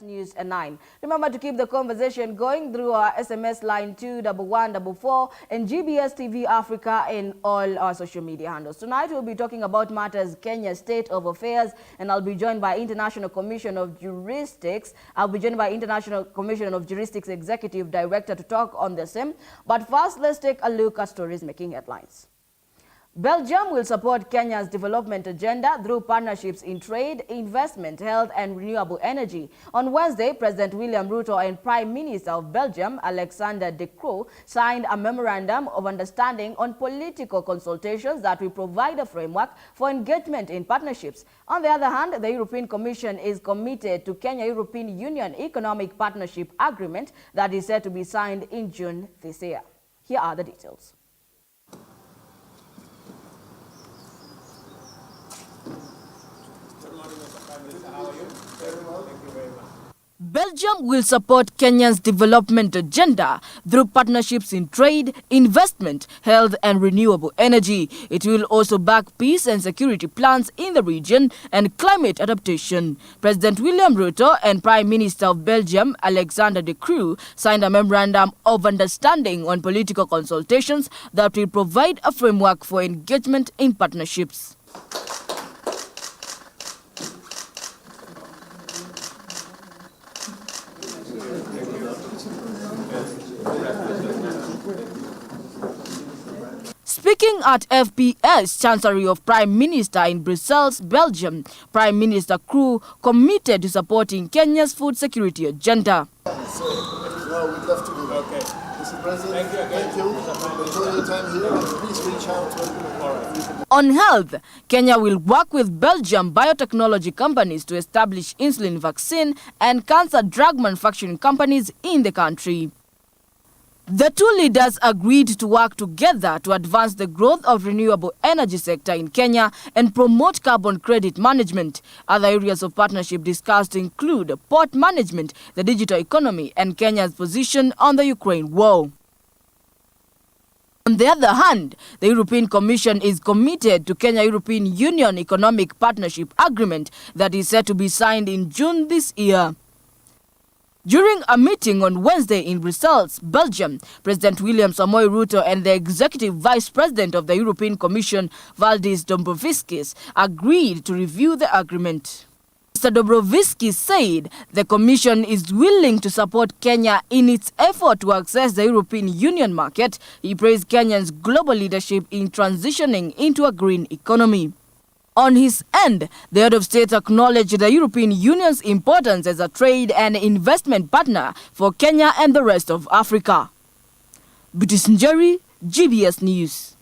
News at 9. Remember to keep the conversation going through our SMS line 21144 and GBS TV Africa in all our social media handles. Tonight we'll be talking about matters Kenya State of Affairs, and I'll be joined by International Commission of Juristics. I'll be joined by International Commission of Juristics Executive Director to talk on the same. But first, let's take a look at stories making headlines. Belgium will support Kenya's development agenda through partnerships in trade, investment, health and renewable energy. On Wednesday, President William Ruto and Prime Minister of Belgium, Alexander De Croo, signed a memorandum of understanding on political consultations that will provide a framework for engagement in partnerships. On the other hand, the European Commission is committed to Kenya-European Union Economic Partnership Agreement that is set to be signed in June this year. Here are the details. Belgium will support Kenya's development agenda through partnerships in trade, investment, health and renewable energy. It will also back peace and security plans in the region and climate adaptation. President William Ruto and Prime Minister of Belgium, Alexander De Croo, signed a memorandum of understanding on political consultations that will provide a framework for engagement in partnerships. Speaking at FPS Chancery of Prime Minister in Brussels, Belgium, Prime Minister Croo committed to supporting Kenya's food security agenda. We'd love to do that. Okay. Mr. President, thank you. Enjoy your time here and please reach out to On health, Kenya will work with Belgium biotechnology companies to establish insulin vaccine and cancer drug manufacturing companies in the country. The two leaders agreed to work together to advance the growth of renewable energy sector in Kenya and promote carbon credit management. Other areas of partnership discussed include port management, the digital economy, and Kenya's position on the Ukraine war. On the other hand, the European Commission is committed to Kenya-European Union Economic Partnership Agreement that is set to be signed in June this year. During a meeting on Wednesday in Brussels, Belgium, President William Samoei Ruto and the Executive Vice President of the European Commission, Valdis Dombrovskis, agreed to review the agreement. Mr. Dombrovskis said the Commission is willing to support Kenya in its effort to access the European Union market. He praised Kenya's global leadership in transitioning into a green economy. On his end, the head of state acknowledged the European Union's importance as a trade and investment partner for Kenya and the rest of Africa. Butis Njeri, GBS News.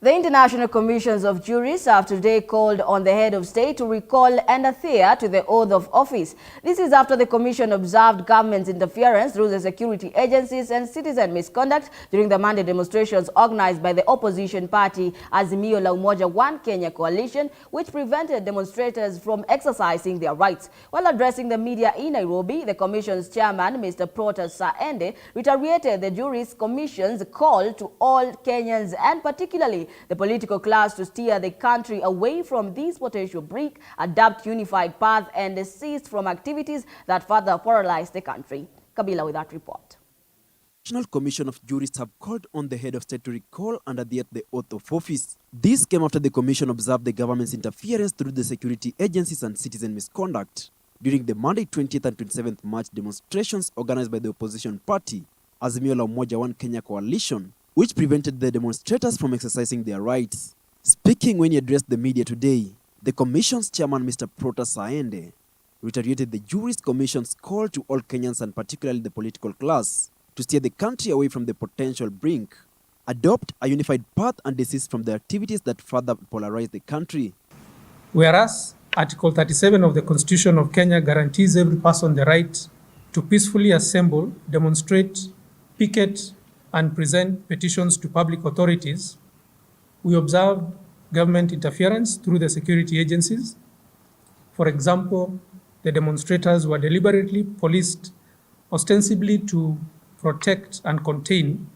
The International Commissions of Juries have today called on the head of state to recall and adhere to the oath of office. This is after the commission observed government's interference through the security agencies and citizen misconduct during the Monday demonstrations organized by the opposition party Azimio la Umoja One Kenya Coalition, which prevented demonstrators from exercising their rights. While addressing the media in Nairobi, the commission's chairman, Mr. Protas Saende, reiterated the jury's commission's call to all Kenyans and particularly the political class to steer the country away from this potential break, adopt unified path and desist from activities that further paralyze the country. Kabila with that report. The National Commission of Jurists have called on the head of state to recall and adhere to the oath of office. This came after the commission observed the government's interference through the security agencies and citizen misconduct during the Monday 20th and 27th March demonstrations organized by the opposition party Azimio la Umoja One Kenya Coalition, which prevented the demonstrators from exercising their rights. Speaking when he addressed the media today, the commission's chairman, Mr. Protas Saende, reiterated the Jurist Commission's call to all Kenyans and particularly the political class to steer the country away from the potential brink, adopt a unified path and desist from the activities that further polarize the country. Whereas Article 37 of the Constitution of Kenya guarantees every person the right to peacefully assemble, demonstrate, picket, and present petitions to public authorities, we observed government interference through the security agencies. For example, the demonstrators were deliberately policed ostensibly to protect and contain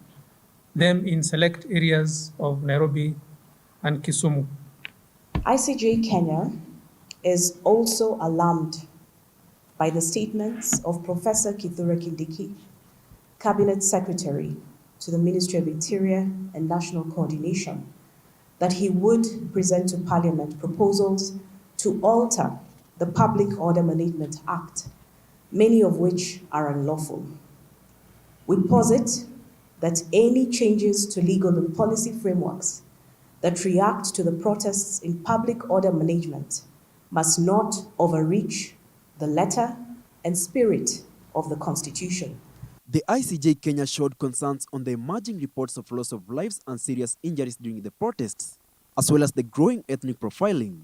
them in select areas of Nairobi and Kisumu. ICJ Kenya is also alarmed by the statements of Professor Kithure Kindiki, Cabinet Secretary to the Ministry of Interior and National Coordination, that he would present to Parliament proposals to alter the Public Order Management Act, many of which are unlawful. We posit that any changes to legal and policy frameworks that react to the protests in public order management must not overreach the letter and spirit of the Constitution. The ICJ Kenya showed concerns on the emerging reports of loss of lives and serious injuries during the protests, as well as the growing ethnic profiling,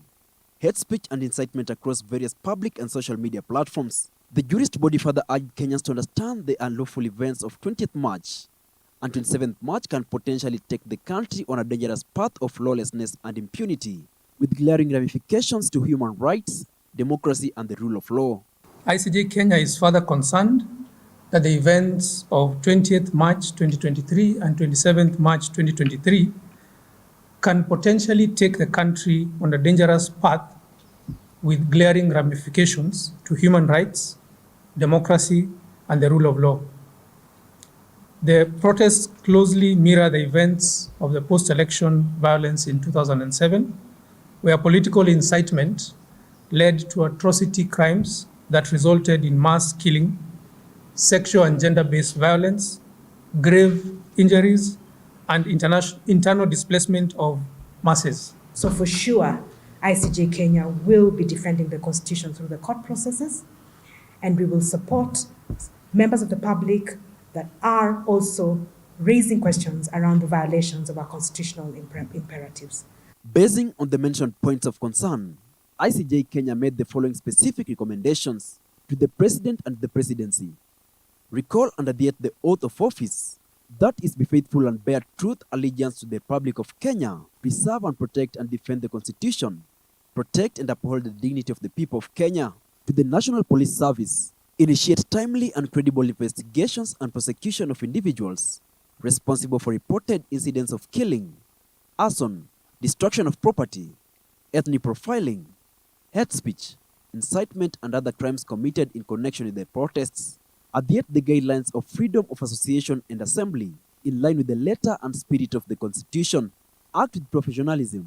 hate speech and incitement across various public and social media platforms. The jurist body further urged Kenyans to understand the unlawful events of 20th March and 27th March can potentially take the country on a dangerous path of lawlessness and impunity, with glaring ramifications to human rights, democracy and the rule of law. ICJ Kenya is further concerned that the events of 20th March 2023 and 27th March 2023 can potentially take the country on a dangerous path with glaring ramifications to human rights, democracy, and the rule of law. The protests closely mirror the events of the post-election violence in 2007, where political incitement led to atrocity crimes that resulted in mass killing, sexual and gender-based violence, grave injuries, and internal displacement of masses. So for sure, ICJ Kenya will be defending the Constitution through the court processes, and we will support members of the public that are also raising questions around the violations of our constitutional imperatives. Basing on the mentioned points of concern, ICJ Kenya made the following specific recommendations to the President and the Presidency. Recall and adhere the oath of office, that is, be faithful and bear truth allegiance to the Republic of Kenya, preserve and protect and defend the Constitution, protect and uphold the dignity of the people of Kenya. To the National Police Service, initiate timely and credible investigations and prosecution of individuals responsible for reported incidents of killing, arson, destruction of property, ethnic profiling, hate speech, incitement and other crimes committed in connection with the protests. Adhere the guidelines of freedom of association and assembly in line with the letter and spirit of the Constitution. Act with professionalism,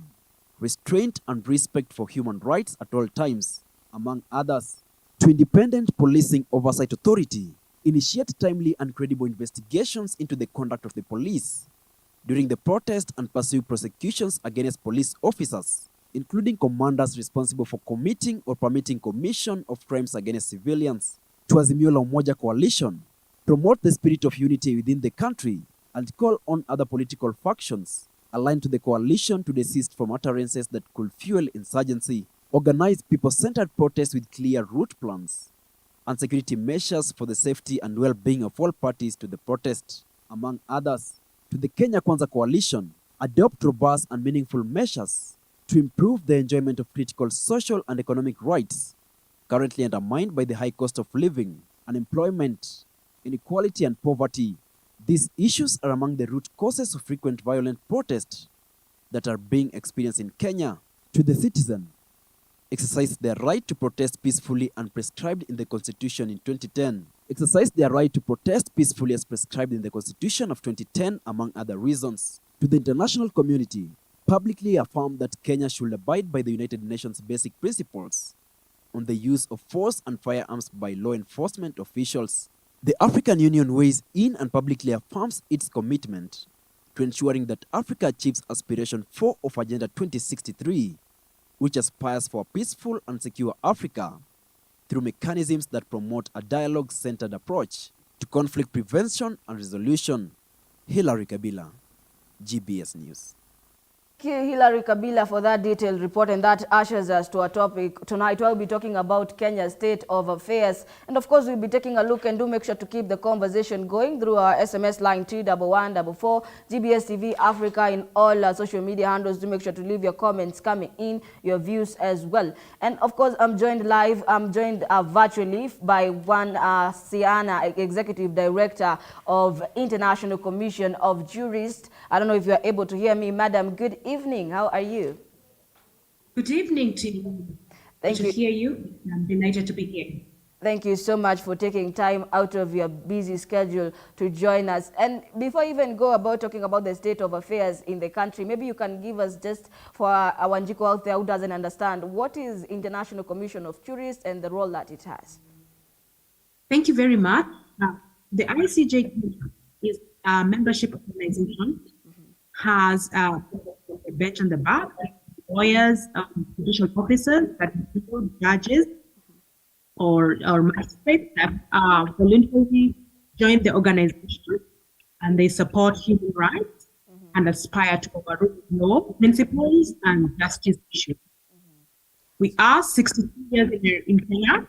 restraint and respect for human rights at all times, among others. To Independent Policing Oversight Authority, initiate timely and credible investigations into the conduct of the police during the protest and pursue prosecutions against police officers, including commanders responsible for committing or permitting commission of crimes against civilians. To Azimio la Umoja Coalition, promote the spirit of unity within the country and call on other political factions aligned to the coalition to desist from utterances that could fuel insurgency. Organize people-centered protests with clear route plans and security measures for the safety and well-being of all parties to the protest, among others. To the Kenya Kwanza Coalition, adopt robust and meaningful measures to improve the enjoyment of critical social and economic rights currently undermined by the high cost of living, unemployment, inequality and poverty. These issues are among the root causes of frequent violent protests that are being experienced in Kenya. To the citizen, exercise their right to protest peacefully and prescribed in the Constitution in 2010. Exercise their right to protest peacefully as prescribed in the Constitution of 2010, among other reasons. To the international community, publicly affirm that Kenya should abide by the United Nations basic principles on the use of force and firearms by law enforcement officials. The African Union weighs in and publicly affirms its commitment to ensuring that Africa achieves Aspiration 4 of Agenda 2063, which aspires for a peaceful and secure Africa through mechanisms that promote a dialogue-centered approach to conflict prevention and resolution. Hilary Kabila, GBS News. Thank you, Hilary Kabila, for that detailed report, and that ushers us to our topic tonight. We'll be talking about Kenya's state of affairs, and of course we'll be taking a look, and do make sure to keep the conversation going through our SMS line 21144, GBS TV Africa, in all our social media handles. Do make sure to leave your comments coming in, your views as well. And of course I'm joined virtually by one Siana, Executive Director of International Commission of Jurists. I don't know if you are able to hear me, Madam. Good evening. How are you? Good evening to you. Thank you. To hear you. I'm delighted to be here. Thank you so much for taking time out of your busy schedule to join us. And before you even go about talking about the state of affairs in the country, maybe you can give us, just for our Wanjiku out there who doesn't understand, what is International Commission of Jurists and the role that it has? Thank you very much. The ICJ is a membership organization, has a bench on the back, lawyers, judicial officers, that include judges or magistrates that voluntarily join the organization, and they support human rights and aspire to overrule law principles and justice issues. We are 62 years in Kenya,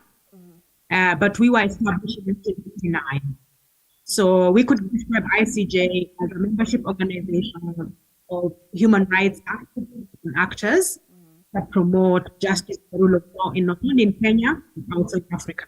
but we were established in 1959. So we could describe ICJ as a membership organization of human rights activists and actors that promote justice and the rule of law not only in Kenya, but also in Africa.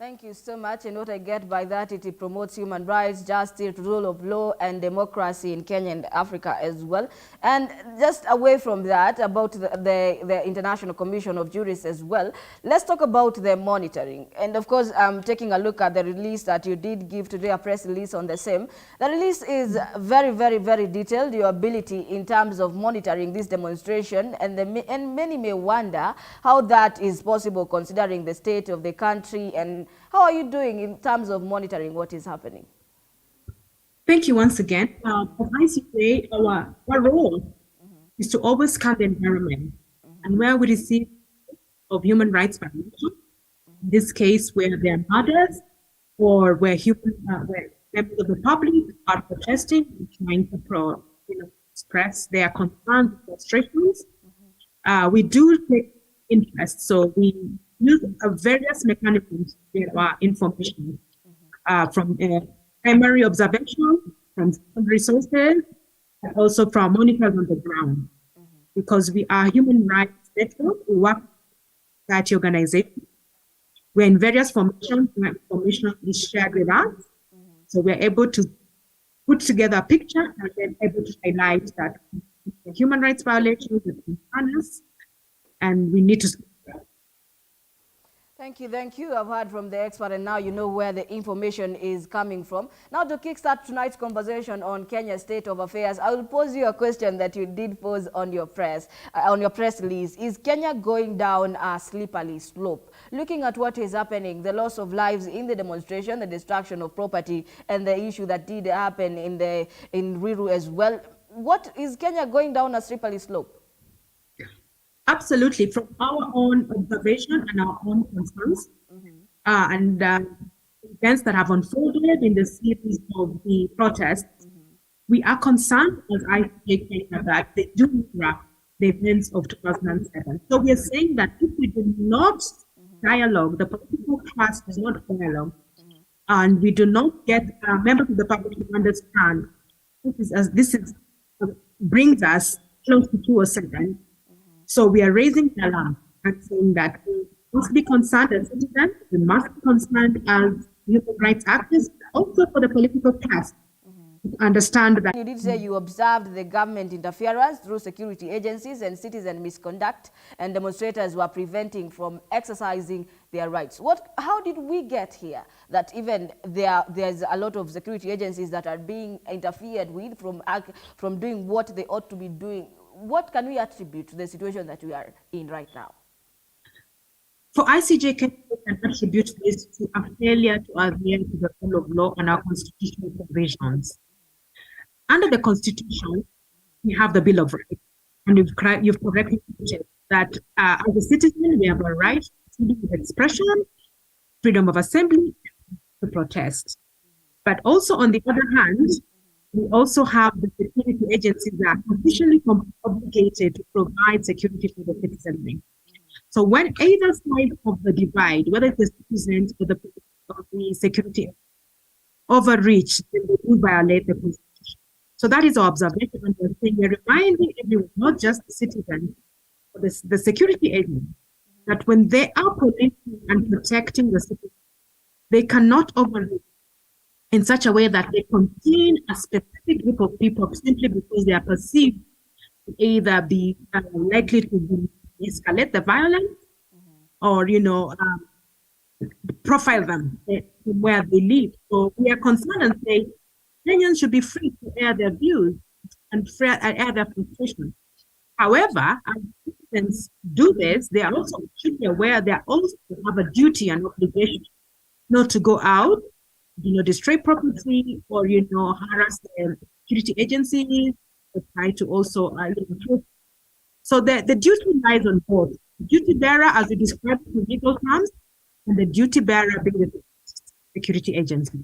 Thank you so much. And what I get by that, it promotes human rights, justice, rule of law, and democracy in Kenya and Africa as well. And just away from that, about the International Commission of Jurists as well, let's talk about the monitoring. And of course, I'm taking a look at the release that you did give today, a press release on the same. The release is very, very, very detailed, your ability in terms of monitoring this demonstration. And many may wonder how that is possible considering the state of the country, and how are you doing in terms of monitoring what is happening? Thank you once again. For ICJ, our role is to always scan the environment, and where we receive of human rights violations, in this case where there are murders or where members of the public are protesting and trying to express their concerns, frustrations, we do take interest. So we use various mechanisms to get our information from primary observation, from secondary sources, and also from monitors on the ground. Because we are human rights network, we work with society organizations. We're in various formations, information is shared with us. So we're able to put together a picture and then able to highlight that human rights violations that concern us, and we need to. Thank you, thank you. I've heard from the expert, and now you know where the information is coming from. Now, to kickstart tonight's conversation on Kenya's state of affairs, I will pose you a question that you did pose on your press release. Is Kenya going down a slippery slope? Looking at what is happening, the loss of lives in the demonstration, the destruction of property, and the issue that did happen in Ruiru as well, what is Kenya going down a slippery slope? Absolutely, from our own observation and our own concerns, and events that have unfolded in the series of the protests, we are concerned as ICJ Kenya that they do interrupt the events of 2007. So we are saying that if we do not dialogue, the political class does not dialogue, and we do not get members of the public to understand this brings us close to 2007. So we are raising the alarm and saying that we must be concerned as citizens, we must be concerned as human rights activists, also for the political class to understand that. You did say you observed the government interference through security agencies and citizen misconduct, and demonstrators were preventing from exercising their rights. How did we get here that even there's a lot of security agencies that are being interfered with from doing what they ought to be doing? What can we attribute to the situation that we are in right now? For ICJ, can attribute this to a failure to adhere to the rule of law and our constitutional provisions. Under the Constitution, we have the Bill of Rights, and you've correctly stated that as a citizen, we have a right to freedom of expression, freedom of assembly, to protest. But also, on the other hand, we also have the security agencies that are officially obligated to provide security for the citizenry. So when either side of the divide, whether it's the citizens or the security overreach, then they do violate the Constitution. So that is our observation, and we're reminding everyone, not just the citizens, but the security agents, that when they are policing and protecting the citizens, they cannot overreach in such a way that they contain a specific group of people simply because they are perceived to either be likely to escalate the violence or, profile them from where they live. So we are concerned and say Kenyans should be free to air their views and air their frustration. However, as citizens do this, they are also should be aware they also have a duty and obligation not to go out, destroy property or, harass the security agencies, or try to also, so the duty lies on both. The duty bearer, as we described in legal terms, and the duty bearer being the security agency.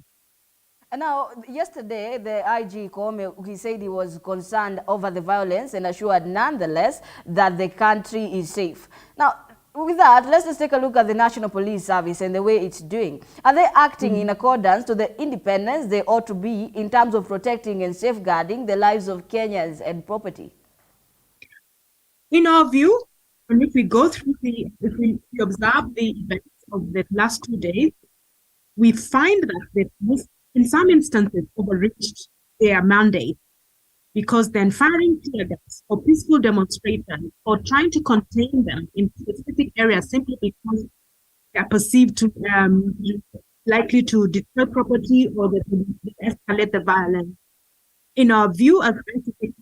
And now, yesterday, the IG Koome, he said he was concerned over the violence and assured nonetheless that the country is safe. Now, with that, let's just take a look at the National Police Service and the way it's doing. Are they acting in accordance to the independence they ought to be in terms of protecting and safeguarding the lives of Kenyans and property? In our view, and if we go through if we observe the events of the last 2 days, we find that they, in some instances, overreached their mandate, because then firing tear gas or peaceful demonstrators or trying to contain them in specific areas simply because they are perceived to likely to destroy property or they escalate the violence. In our view, as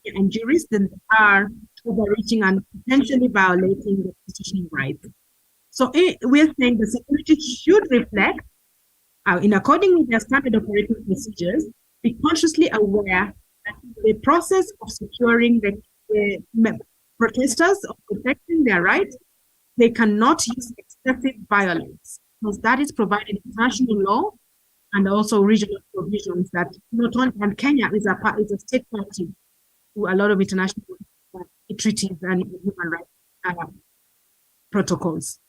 and jurists, they are overreaching and potentially violating the constitutional rights. So we're saying the security should reflect, in according with their standard operating procedures, be consciously aware that the process of securing the protesters, of protecting their rights, they cannot use excessive violence, because that is provided in international law and also regional provisions that not only, and Kenya is a state party to a lot of international treaties and human rights protocols.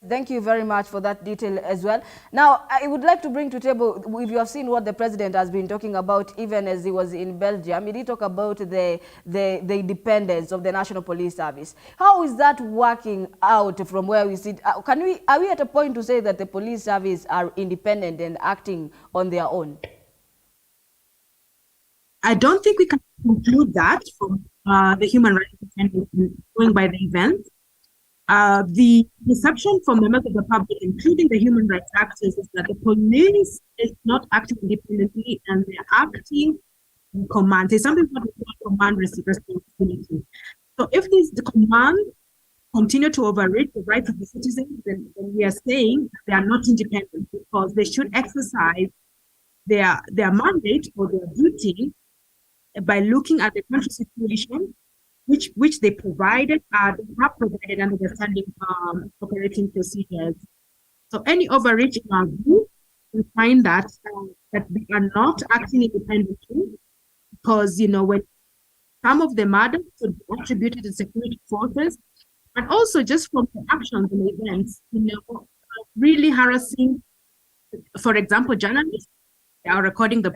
Thank you very much for that detail as well. Now, I would like to bring to table, if you have seen what the president has been talking about, even as he was in Belgium, he did talk about the independence of the National Police Service. How is that working out from where we sit? Are we at a point to say that the police service are independent and acting on their own? I don't think we can conclude that from the human rights defenders going by the events. The perception from members of the public, including the human rights actors, is that the police is not acting independently and they're acting in command. There's something called command responsibility. So if the command continue to overreach the rights of the citizens, then we are saying they are not independent, because they should exercise their mandate or their duty by looking at the country situation, which they provided, they have provided under the standing operating procedures. So any overreach in our view, we find that that they are not acting independently, because when some of the murders could be attributed to security forces, and also just from the actions and events, really harassing, for example, journalists. They are recording the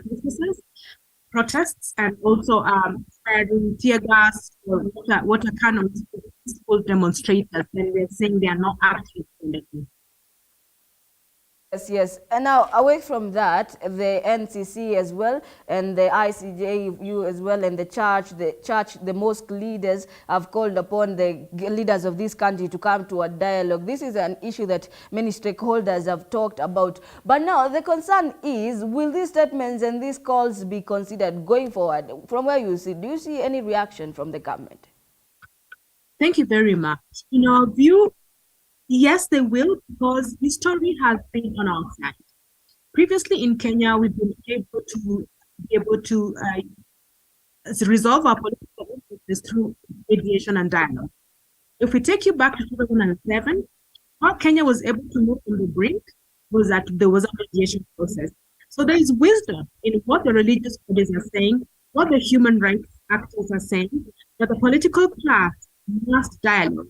protests and also firing tear gas or water cannons to peaceful demonstrators, and we're saying they are not acting independently. Yes. And now, away from that, the NCC as well, and the ICJU as well, and the church, the mosque leaders have called upon the leaders of this country to come to a dialogue. This is an issue that many stakeholders have talked about. But now, the concern is, will these statements and these calls be considered going forward? From where you see, do you see any reaction from the government? Thank you very much. In our view, yes, they will, because history has been on our side. Previously in Kenya, we've been able to resolve our political differences through mediation and dialogue. If we take you back to 2007, how Kenya was able to move from the brink was that there was a mediation process. So there is wisdom in what the religious bodies are saying, what the human rights actors are saying, that the political class must dialogue.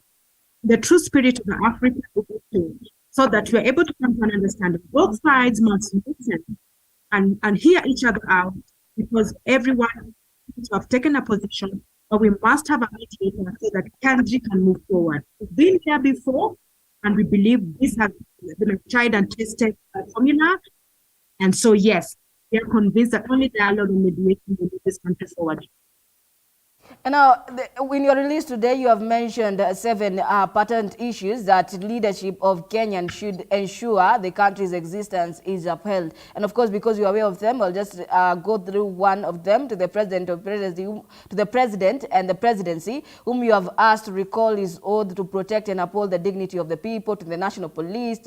The true spirit of the African people, so that we are able to come to an understanding. Both sides must listen and hear each other out, because everyone needs to have taken a position, but we must have a mediator so that country can move forward. We've been here before, and we believe this has been a tried and tested formula. And so, yes, we are convinced that only dialogue and mediation will move this country forward. And now, in your release today, you have mentioned 7 patent issues that leadership of Kenya should ensure the country's existence is upheld. And of course, because you are aware of them, I'll just go through one of them to the president and the presidency, whom you have asked to recall his oath to protect and uphold the dignity of the people, to the National Police,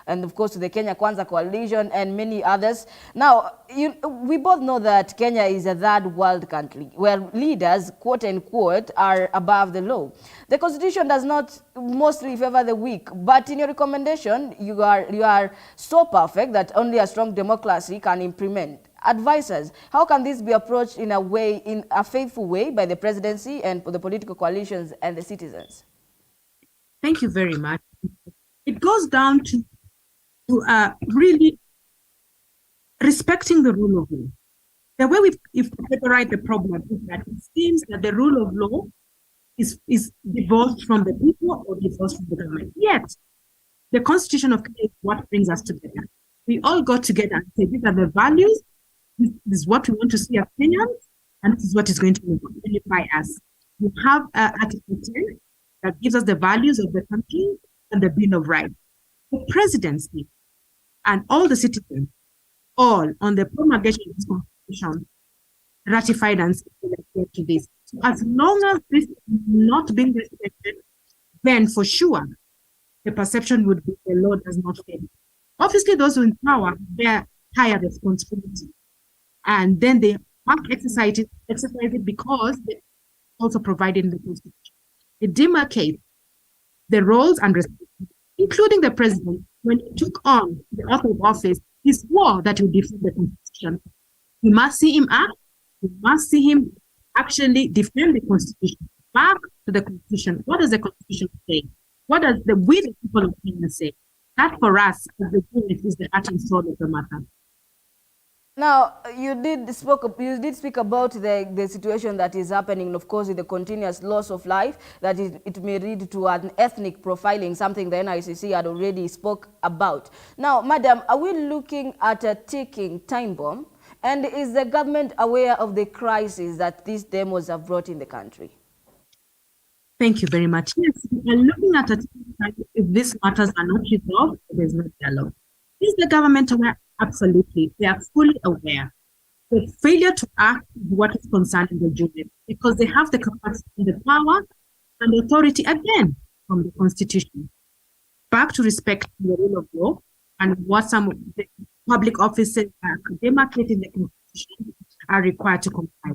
and of course to the Kenya Kwanza Coalition and many others. Now, we both know that Kenya is a third world country where leaders, quote unquote, are above the law. The constitution does not mostly favor the weak, but in your recommendation, you are so perfect that only a strong democracy can implement. Advise us, how can this be approached in a faithful way by the presidency and the political coalitions and the citizens? Thank you very much. It goes down to really respecting the rule of law. The way we categorize the problem is that it seems that the rule of law is divorced from the people or divorced from the government. Yet, the Constitution of Kenya is what brings us together. We all got together and say, these are the values, this is what we want to see as Kenyans, and this is what is going to unify us. We have Article 10 that gives us the values of the country and the Bill of Rights. The presidency and all the citizens, all on the promulgation of this constitution, ratified and adhered to this. So as long as this is not being respected, then for sure, the perception would be the law does not fail. Obviously, those who in power bear higher responsibility. And then they must exercise it because they also provided in the constitution. It demarcates the roles and responsibilities, including the president. When he took on the oath of office, he swore that he would defend the constitution. We must see him act. We must see him actually defend the constitution. Back to the constitution. What does the constitution say? What does the people of Kenya say? That for us, as the unit, is the heart and soul of the matter. Now, you did speak about the situation that is happening, of course, with the continuous loss of life, that it may lead to an ethnic profiling, something the NICC had already spoke about. Now, Madam, are we looking at a ticking time bomb? And is the government aware of the crisis that these demos have brought in the country? Thank you very much. Yes, we are looking at a time if these matters are not resolved, there's no dialogue. Is the government aware? Absolutely. They are fully aware. The failure to act is what is concerning the unit because they have the capacity, the power, and the authority again from the Constitution. Back to respect the rule of law and what some of the public officers are demarcating the Constitution are required to comply.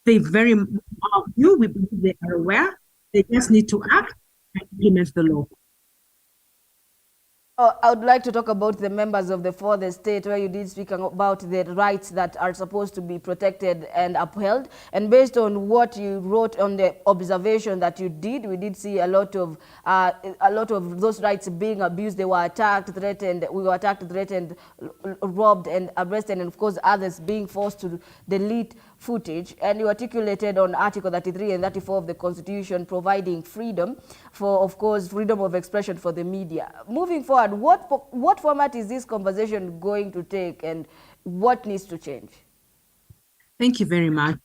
They very much we believe they are aware. They just need to act and implement the law. I would like to talk about the members of the fourth estate, where you did speak about the rights that are supposed to be protected and upheld. And based on what you wrote on the observation that you did, we did see a lot of those rights being abused. They were attacked, threatened. We were attacked, threatened, robbed, and arrested, and of course others being forced to delete footage. And you articulated on Article 33 and 34 of the Constitution, providing freedom for, of course, freedom of expression for the media. Moving forward, what format is this conversation going to take, and what needs to change? Thank you very much.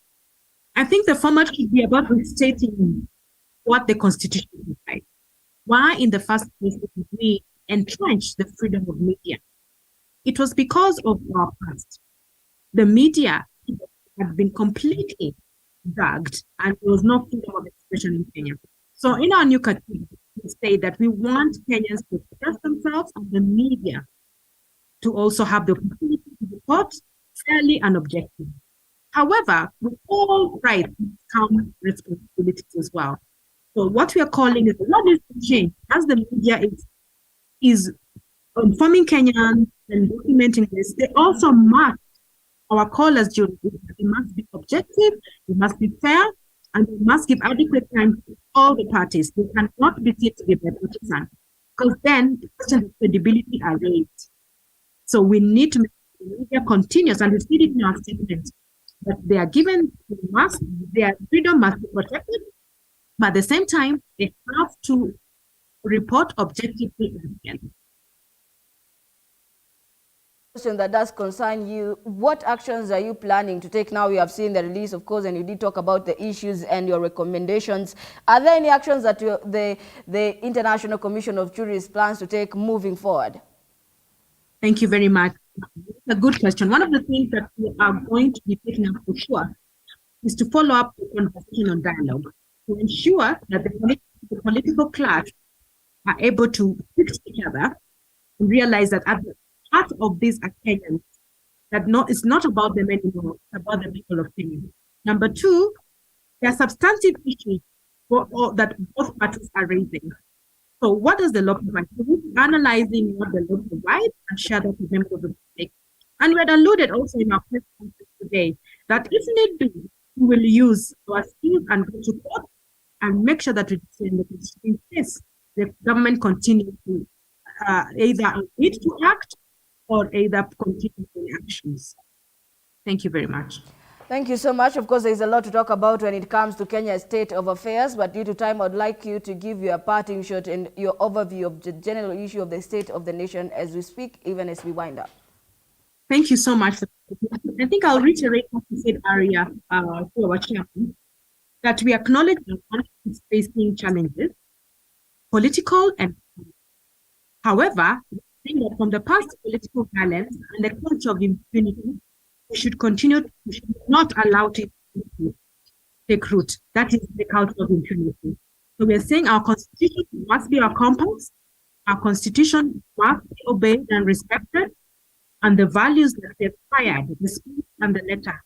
I think the format should be about restating what the Constitution provides. Why, in the first place, did we entrench the freedom of media? It was because of our past. The media had been completely dragged, and there was no freedom of expression in Kenya. So in our new category, we say that we want Kenyans to express themselves and the media to also have the opportunity to report fairly and objectively. However, with all rights come responsibilities as well. So what we are calling is a lot needs to change as the media is informing Kenyans and documenting this. They also must, our call as journalists, they must be objective, they must be fair, and they must give adequate time to all the parties. They cannot be seen to be bipartisan, because then the questions of credibility are raised. So we need to make the media continuous, and we see it in our statement that they are given, their freedom must be protected, but at the same time, they have to report objectively again. Question that does concern you. What actions are you planning to take now? We have seen the release, of course, and you did talk about the issues and your recommendations. Are there any actions that the International Commission of Juries plans to take moving forward? Thank you very much. A good question. One of the things that we are going to be taking up for sure is to follow up the conversation on dialogue to ensure that the political class are able to fix each other and realize that at the heart of this are Kenyans, that it's not about them anymore, it's about the people of Kenya. Number two, there are substantive issues that both parties are raising. So what does the law provide? We're analyzing what the law provides and share that with members of the public. And we had alluded also in our press conference today that if need be, we will use our skills and go to court and make sure that in case the government continues to either need to act or either continue in actions. Thank you very much. Thank you so much. Of course, there is a lot to talk about when it comes to Kenya's state of affairs, but due to time, I'd like you to give your parting shot and your overview of the general issue of the state of the nation as we speak, even as we wind up. Thank you so much. I think I'll reiterate what you said, Aria, to our chairman, that we acknowledge that one is facing challenges, political and economic. However, we think that from the past political violence and the culture of impunity, we should not allow it to take root. That is the culture of impunity. So we are saying our constitution must be our compass, our constitution must be obeyed and respected, and the values that we acquired, the spirit and the letter,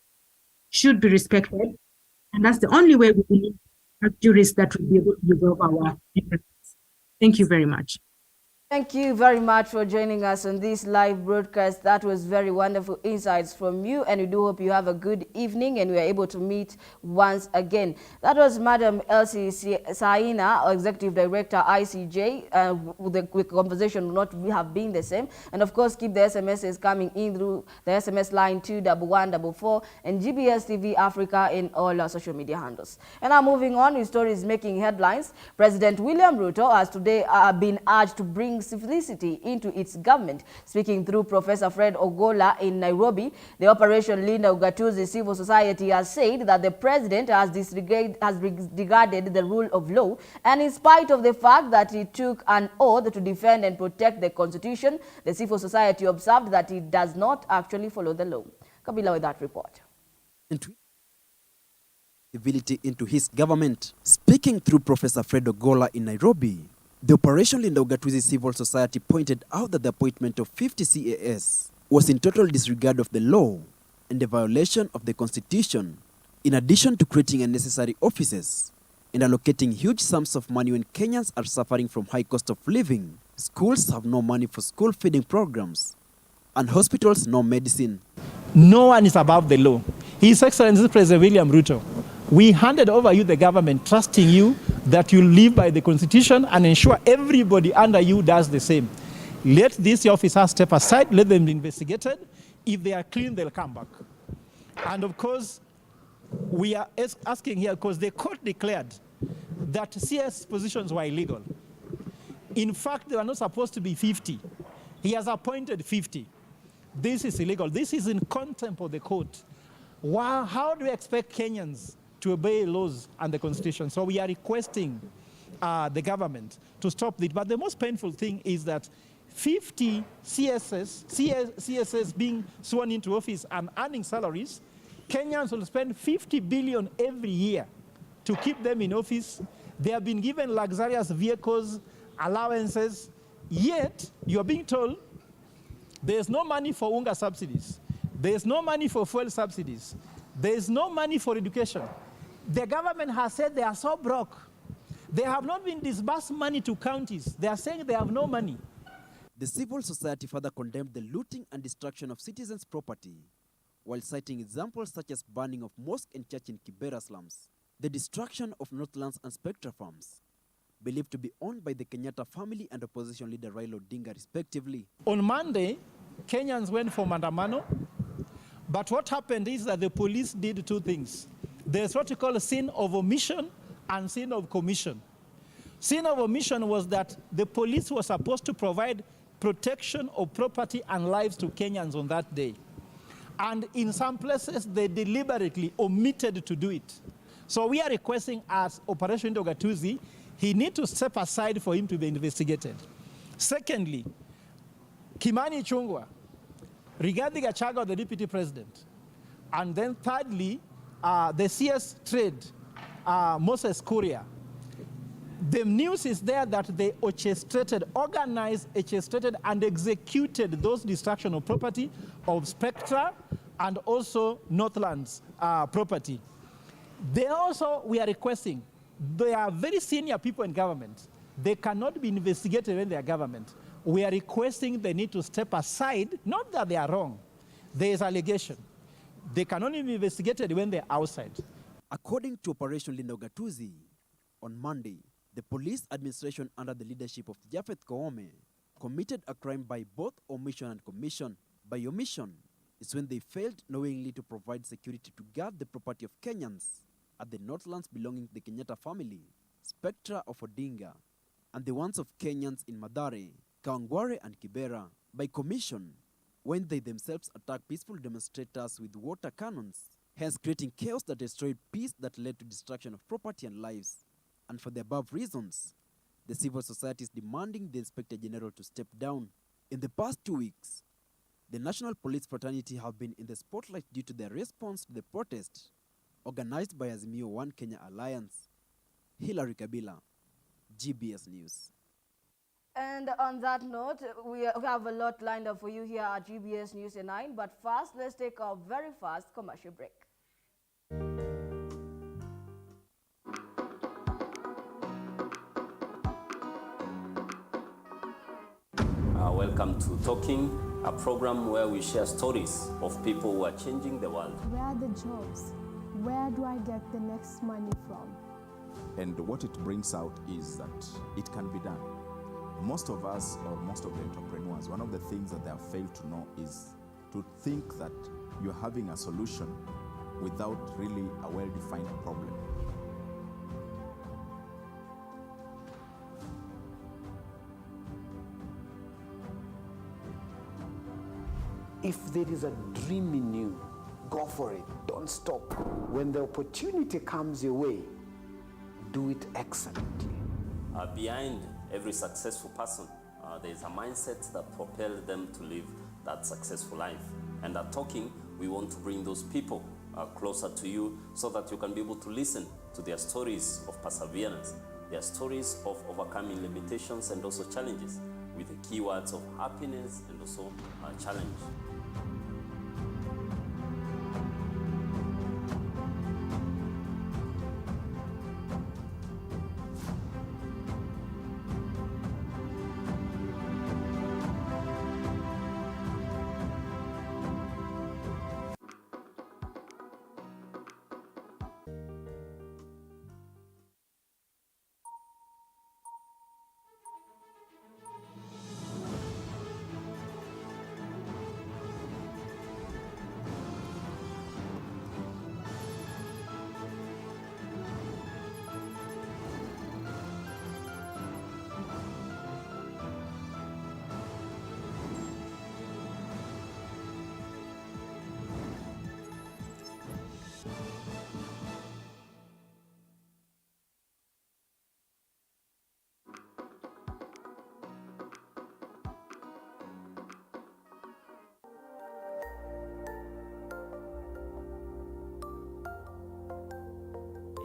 should be respected. And that's the only way we believe as jurists that will be able to resolve our differences. Thank you very much. Thank you very much for joining us on this live broadcast. That was very wonderful insights from you, and we do hope you have a good evening and we are able to meet once again. That was Madam Elsie Saina, Executive Director, ICJ. The conversation will not have been the same. And of course, keep the SMSs coming in through the SMS line 21144 and GBS TV Africa in all our social media handles. And now moving on with stories making headlines. President William Ruto has today been urged to bring simplicity into its government. Speaking through Professor Fred Ogola in Nairobi, the Operation Linda Ugatuzi Civil Society has said that the president has disregarded the rule of law, and in spite of the fact that he took an oath to defend and protect the constitution, the civil society observed that he does not actually follow the law. Kabila with that report. Civility into his government. Speaking through Professor Fred Ogola in Nairobi, the Operation Linda Ugatuzi Civil Society pointed out that the appointment of 50 CAS was in total disregard of the law and a violation of the constitution, in addition to creating unnecessary offices and allocating huge sums of money when Kenyans are suffering from high cost of living. Schools have no money for school feeding programs, and hospitals no medicine. No one is above the law. His Excellency President William Ruto, we handed over you the government, trusting you that you live by the constitution and ensure everybody under you does the same. Let these officers step aside, let them be investigated. If they are clean, they'll come back. And of course, we are asking here because the court declared that CS positions were illegal. In fact, they were not supposed to be 50. He has appointed 50. This is illegal. This is in contempt of the court. How do we expect Kenyans to obey laws and the constitution? So we are requesting the government to stop it. But the most painful thing is that 50 CSS being sworn into office and earning salaries, Kenyans will spend 50 billion every year to keep them in office. They have been given luxurious vehicles, allowances, yet you're being told there's no money for UNGA subsidies. There's no money for fuel subsidies. There's no money for education. The government has said they are so broke. They have not been disbursed money to counties. They are saying they have no money. The civil society further condemned the looting and destruction of citizens' property, while citing examples such as burning of mosque and church in Kibera slums, the destruction of Northlands and Spectra farms, believed to be owned by the Kenyatta family and opposition leader Raila Odinga respectively. On Monday, Kenyans went for Mandamano, but what happened is that the police did two things. There's what you call a sin of omission and sin of commission. Sin of omission was that the police were supposed to provide protection of property and lives to Kenyans on that day. And in some places, they deliberately omitted to do it. So we are requesting as Operation Ndogatuzi, he needs to step aside for him to be investigated. Secondly, Kimani Ichung'wah, Rigathi Gachagua, the deputy president. And then thirdly, the CS Trade, Moses Kuria. The news is there that they organized, orchestrated, and executed those destruction of property of Spectra and also Northland's property. They also, we are requesting, they are very senior people in government. They cannot be investigated when they are government. We are requesting they need to step aside, not that they are wrong. There is allegation. They can only be investigated when they are outside. According to Operation Linda Ugatuzi, on Monday, the police administration under the leadership of Japhet Koome committed a crime by both omission and commission. By omission is when they failed knowingly to provide security to guard the property of Kenyans at the Northlands belonging to the Kenyatta family, Spectra of Odinga, and the ones of Kenyans in Mathare, Kawangware and Kibera. By commission, when they themselves attacked peaceful demonstrators with water cannons, hence creating chaos that destroyed peace that led to destruction of property and lives. And for the above reasons, the civil society is demanding the Inspector General to step down. In the past 2 weeks, the National Police Fraternity have been in the spotlight due to their response to the protest organized by Azimio One Kenya Alliance. Hilary Kabila, GBS News. And on that note, we have a lot lined up for you here at GBS News at 9. But first, let's take a very fast commercial break. Welcome to Talking, a program where we share stories of people who are changing the world. Where are the jobs? Where do I get the next money from? And what it brings out is that it can be done. Most of us, or most of the entrepreneurs, one of the things that they have failed to know is to think that you're having a solution without really a well-defined problem. If there is a dream in you, go for it. Don't stop. When the opportunity comes your way, do it excellently. Behind every successful person, there is a mindset that propels them to live that successful life. And at Talking, we want to bring those people closer to you so that you can be able to listen to their stories of perseverance, their stories of overcoming limitations and also challenges, with the keywords of happiness and also challenge.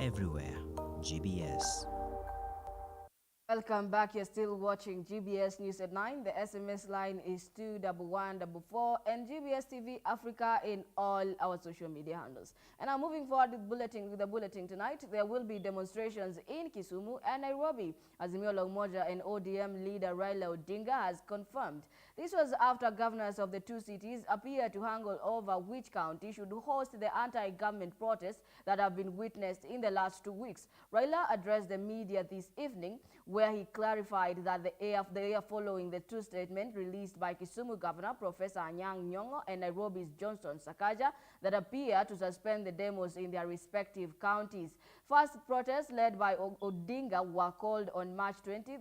Everywhere, GBS. Welcome back. You're still watching GBS News at 9. The SMS line is 21144 and GBS TV Africa in all our social media handles. And now moving forward with the bulletin tonight, there will be demonstrations in Kisumu and Nairobi. Azimio la Umoja and ODM leader Raila Odinga has confirmed. This was after governors of the two cities appeared to haggle over which county should host the anti-government protests that have been witnessed in the last 2 weeks. Raila addressed the media this evening, where he clarified that the year following the two statements released by Kisumu Governor Professor Anyang' Nyong'o and Nairobi's Johnson Sakaja that appear to suspend the demos in their respective counties. First protests led by Odinga were called on March 20.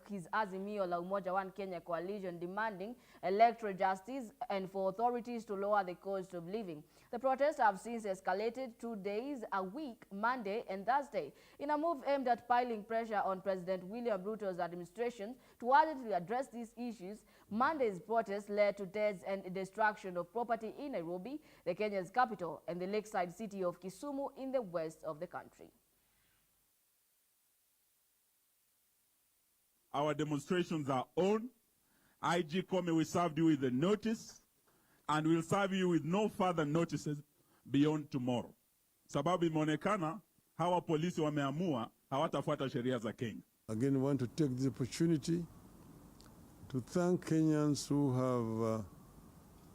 His Azimio la Umoja One Kenya coalition demanding electoral justice and for authorities to lower the cost of living. The protests have since escalated 2 days a week, Monday and Thursday, in a move aimed at piling pressure on President William Ruto's administration to urgently address these issues. Monday's protests led to deaths and destruction of property in Nairobi, the Kenya's capital, and the lakeside city of Kisumu in the west of the country. Our demonstrations are on. IG Comey, we served you with a notice, and we'll serve you with no further notices beyond tomorrow. Sababu imeonekana hawa polisi wameamua hawatafuata sheria za Kenya. Again, I want to take this opportunity to thank Kenyans who have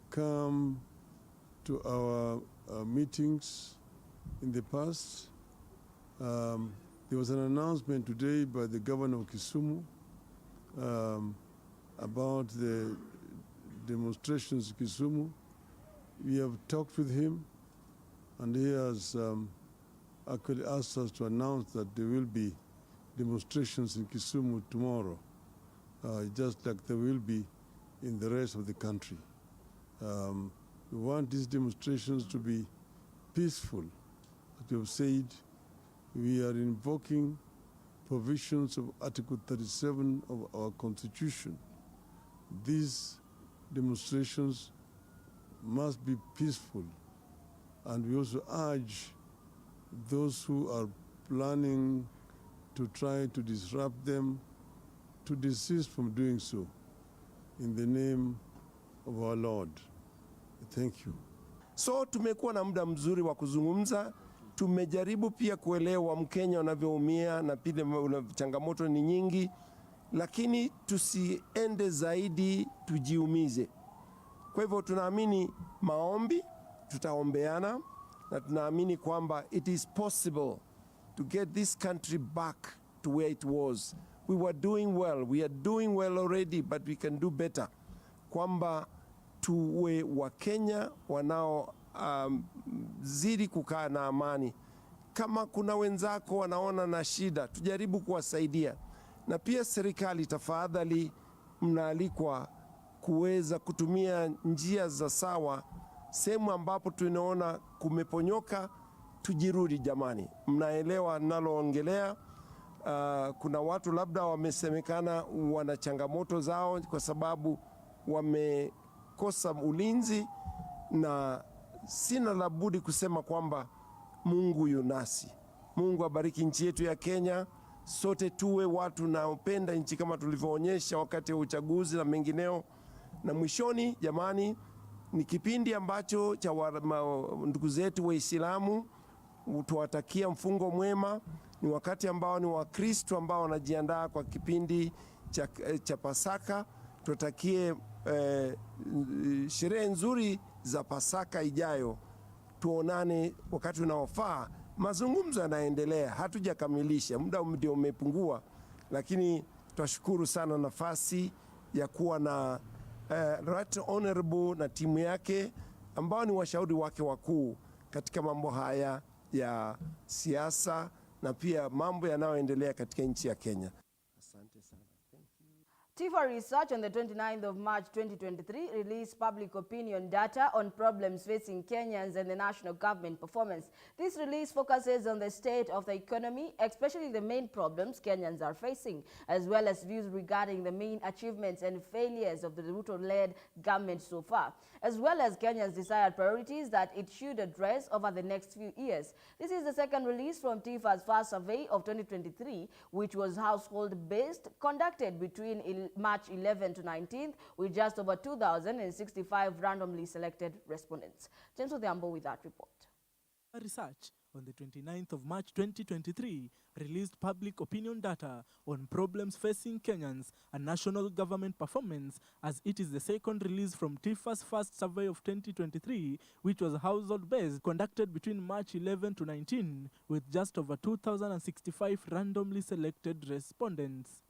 come to our meetings in the past. There was an announcement today by the governor of Kisumu about the demonstrations in Kisumu. We have talked with him, and he has actually asked us to announce that there will be demonstrations in Kisumu tomorrow, just like there will be in the rest of the country. We want these demonstrations to be peaceful. As you have said, we are invoking provisions of Article 37 of our Constitution. These demonstrations must be peaceful, and we also urge those who are planning to try to disrupt them to desist from doing so in the name of our Lord. Thank you. So tumekuwa na muda mzuri wa kuzungumza. Tumejaribu pia kuelewa Mkenya wanavyoumia na pia changamoto ni nyingi, lakini tusiende zaidi tujiumize. Kwa hivyo tunaamini maombi, tutaombeana, na tunaamini kwamba it is possible to get this country back to where it was. We were doing well, we are doing well already, but we can do better. Kwamba tuwe wa Kenya wanao zidi kukaa na amani. Kama kuna wenzako wanaona na shida, tujaribu kuwasaidia. Na pia serikali, tafadhali, mnaalikwa kuweza kutumia njia za sawa. Sehemu ambapo tunaona kumeponyoka, tujirudi jamani. Mnaelewa naloongelea. Kuna watu labda wamesemekana wana changamoto zao kwa sababu wamekosa ulinzi, na sina la budi kusema kwamba Mungu yunasi. Mungu abariki nchi yetu ya Kenya. Sote tuwe watu naopenda nchi kama tulivyoonyesha wakati wa uchaguzi na mengineo. Na mwishoni jamani, ni kipindi ambacho cha ndugu zetu Waislamu, tuwatakia mfungo mwema. Ni wakati ambao ni Wakristo ambao wanajiandaa kwa kipindi cha Pasaka. Tuwatakie sherehe nzuri za Pasaka ijayo. Tuonane wakati unaofaa. Mazungumzo yanaendelea, hatujakamilisha, muda ndio umepungua, lakini tunashukuru sana nafasi ya kuwa na Right Honorable na timu yake ambao ni washauri wake wakuu katika mambo haya ya siasa na pia mambo yanayoendelea katika nchi ya Kenya. Asante sana. TIFA Research on the 29th of March 2023 released public opinion data on problems facing Kenyans and the national government performance. This release focuses on the state of the economy, especially the main problems Kenyans are facing, as well as views regarding the main achievements and failures of the Ruto-led government so far, as well as Kenyans' desired priorities that it should address over the next few years. This is the second release from TIFA's first survey of 2023, which was household-based, conducted between March 11 to 19th, with just over 2,065 randomly selected respondents. James Odhiambo with that report. Research on the 29th of March 2023 released public opinion data on problems facing Kenyans and national government performance, as it is the second release from TIFA's first survey of 2023, which was household-based, conducted between March 11 to 19, with just over 2,065 randomly selected respondents.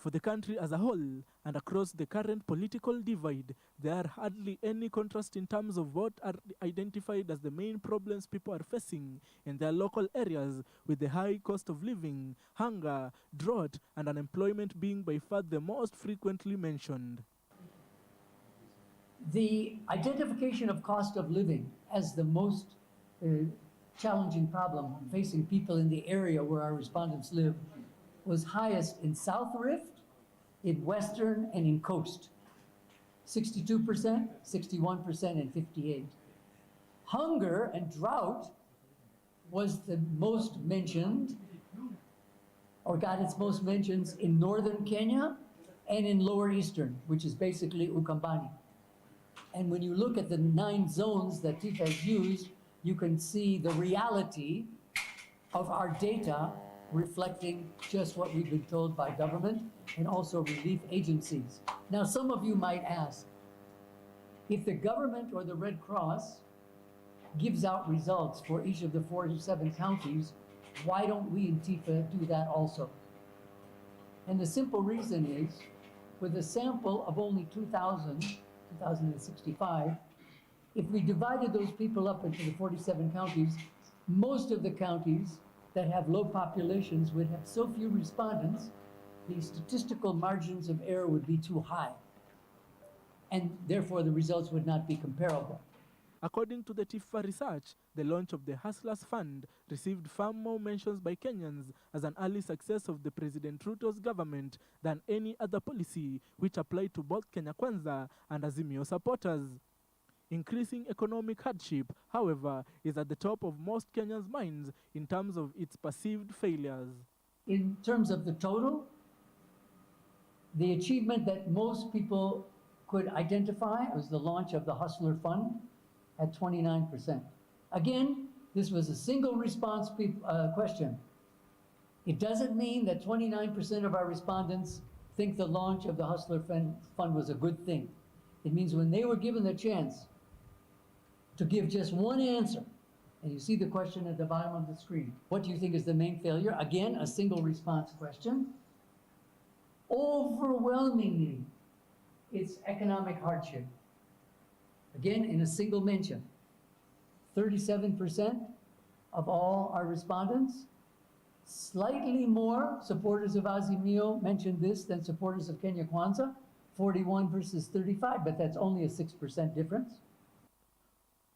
For the country as a whole and across the current political divide, there are hardly any contrast in terms of what are identified as the main problems people are facing in their local areas, with the high cost of living, hunger, drought, and unemployment being by far the most frequently mentioned. The identification of cost of living as the most challenging problem facing people in the area where our respondents live was highest in South Rift, in Western, and in Coast. 62%, 61%, and 58%. Hunger and drought was the most mentioned, or got its most mentions in northern Kenya and in lower eastern, which is basically Ukambani. And when you look at the 9 zones that TIFA has used, you can see the reality of our data reflecting just what we've been told by government and also relief agencies. Now, some of you might ask, if the government or the Red Cross gives out results for each of the 47 counties, why don't we in TIFA do that also? And the simple reason is, with a sample of only 2,065, if we divided those people up into the 47 counties, most of the counties that have low populations would have so few respondents, the statistical margins of error would be too high. And therefore the results would not be comparable. According to the TIFA research, the launch of the Hustlers Fund received far more mentions by Kenyans as an early success of the President Ruto's government than any other policy which applied to both Kenya Kwanza and Azimio supporters. Increasing economic hardship, however, is at the top of most Kenyans' minds in terms of its perceived failures. In terms of the total, the achievement that most people could identify was the launch of the Hustler Fund at 29%. Again, this was a single response question. It doesn't mean that 29% of our respondents think the launch of the Hustler Fund was a good thing. It means when they were given the chance to give just one answer, and you see the question at the bottom of the screen, what do you think is the main failure? Again, a single response question. Overwhelmingly, it's economic hardship. Again, in a single mention, 37% of all our respondents. Slightly more supporters of Azimio mentioned this than supporters of Kenya Kwanza, 41 versus 35, but that's only a 6% difference.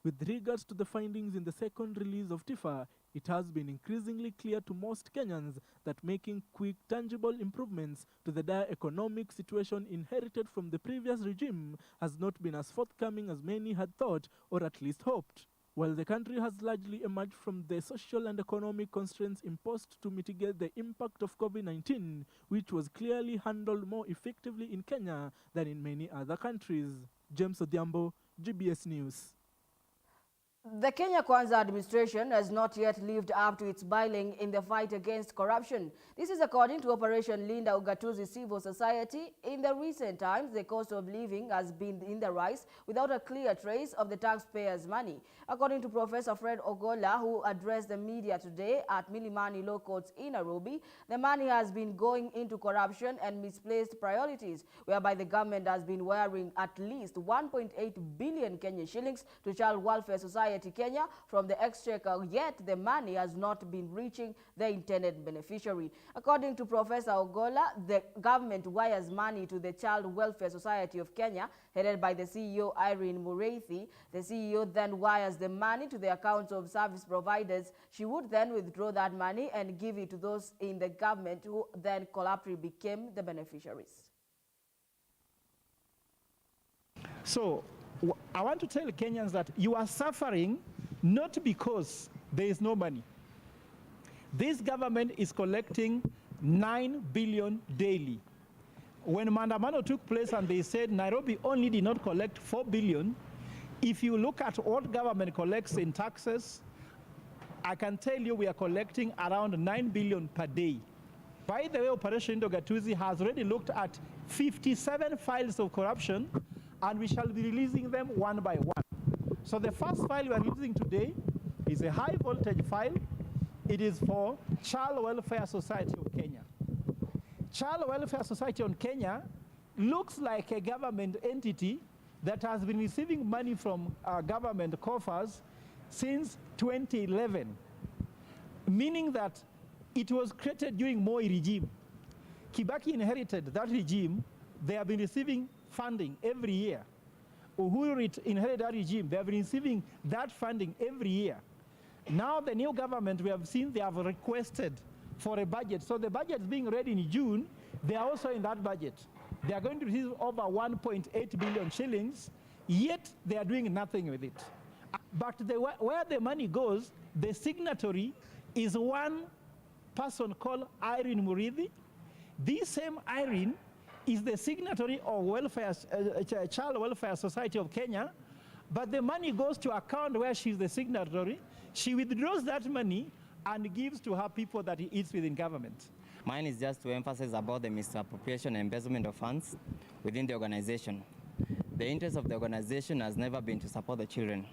With regards to the findings in the second release of TIFA, it has been increasingly clear to most Kenyans that making quick, tangible improvements to the dire economic situation inherited from the previous regime has not been as forthcoming as many had thought, or at least hoped. While the country has largely emerged from the social and economic constraints imposed to mitigate the impact of COVID-19, which was clearly handled more effectively in Kenya than in many other countries. James Odhiambo, GBS News. The Kenya Kwanza administration has not yet lived up to its billing in the fight against corruption. This is according to Operation Linda Ugatuzi Civil Society. In the recent times, the cost of living has been in the rise without a clear trace of the taxpayers' money. According to Professor Fred Ogolla, who addressed the media today at Milimani Law Courts in Nairobi, the money has been going into corruption and misplaced priorities, whereby the government has been wiring at least 1.8 billion Kenyan shillings to Child Welfare Society Kenya from the exchequer, yet the money has not been reaching the intended beneficiary. According to Professor Ogolla, the government wires money to the Child Welfare Society of Kenya, headed by the CEO Irene Mureithi. The CEO then wires the money to the accounts of service providers. She would then withdraw that money and give it to those in the government who then collaterally became the beneficiaries. So, I want to tell Kenyans that you are suffering not because there is no money. This government is collecting 9 billion daily. When Maandamano took place and they said Nairobi only did not collect 4 billion, if you look at what government collects in taxes, I can tell you we are collecting around 9 billion per day. By the way, Operation Ugatuzi has already looked at 57 files of corruption, and we shall be releasing them one by one. So the first file we are releasing today is a high voltage file. It is for Child Welfare Society of Kenya. Child Welfare Society on Kenya looks like a government entity that has been receiving money from government coffers since 2011, meaning that it was created during Moi regime. Kibaki inherited that regime. They have been receiving funding every year. Uhuru inherited that regime. They have been receiving that funding every year. Now the new government, we have seen they have requested for a budget. So the budget is being ready in June. They are also in that budget. They are going to receive over 1.8 billion shillings, yet they are doing nothing with it. But where the money goes, the signatory is one person called Irene Muridhi. This same Irene is the signatory of Child Welfare Society of Kenya, but the money goes to account where she's the signatory. She withdraws that money and gives to her people that he eats within government. Mine is just to emphasize about the misappropriation and embezzlement of funds within the organization. The interest of the organization has never been to support the children.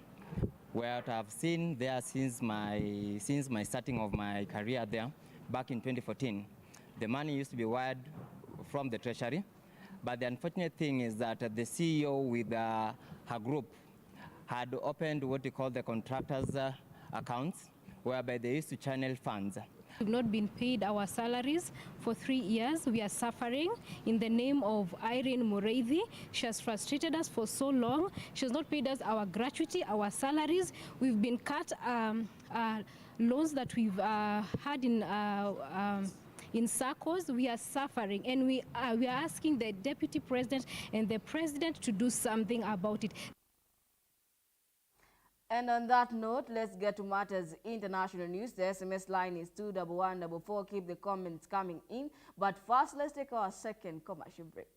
What I've seen there since my starting of my career there, back in 2014, the money used to be wired from the treasury, but the unfortunate thing is that the CEO with her group had opened what we call the contractors' accounts, whereby they used to channel funds. We've not been paid our salaries for 3 years. We are suffering in the name of Irene Mureithi. She has frustrated us for so long. She has not paid us our gratuity, our salaries. We've been cut loans that we've had in SACCOs. We are suffering, and we are asking the Deputy President and the President to do something about it. And on that note, let's get to matters international news. The SMS line is 21144. Keep the comments coming in. But first, let's take our second commercial break.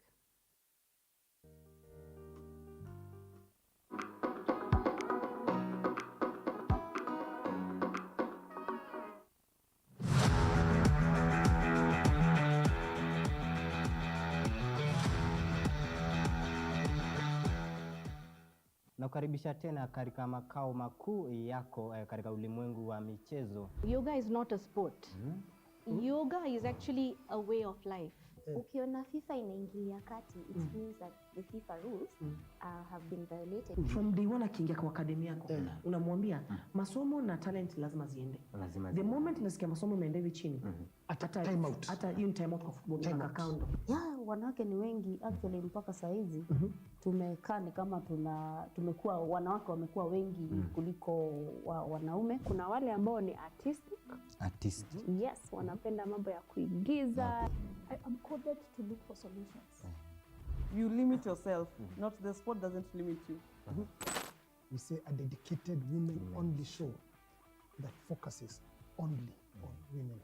Nakukaribisha tena katika makao makuu yako katika ulimwengu wa michezo. Yoga is not a sport. Yoga is actually a way of life. Ukiona FIFA inaingilia kati, it means that the FIFA rules have been violated. From day one akiingia kwa akademi yako, unamwambia masomo na talent lazima ziende. The moment nasikia masomo imeenda hivi chini, hata time out. Hata hiyo time out kwa football na kando. Yeah, wanawake ni wengi actually mpaka saa hizi. Tumekaa ni kama tumekuwa wanawake wamekuwa wengi kuliko wanaume. Kuna wale ambao ni artistic. Yes, wanapenda mambo ya kuigiza. I'm coded to look for solutions. You limit yourself, not the sport doesn't limit you. We say a dedicated women-only show that focuses only on women.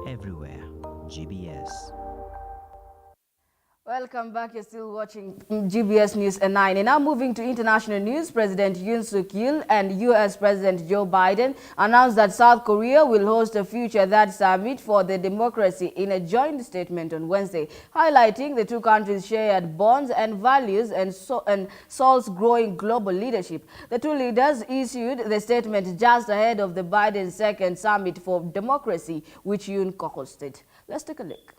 Everywhere, GBS. Welcome back. You're still watching GBS News at 9. And now moving to international news, President Yoon Suk Yeol and U.S. President Joe Biden announced that South Korea will host a Future That Summit for the Democracy in a joint statement on Wednesday, highlighting the two countries' shared bonds and values and Seoul's growing global leadership. The two leaders issued the statement just ahead of the Biden second Summit for Democracy, which Yoon co-hosted. Let's take a look.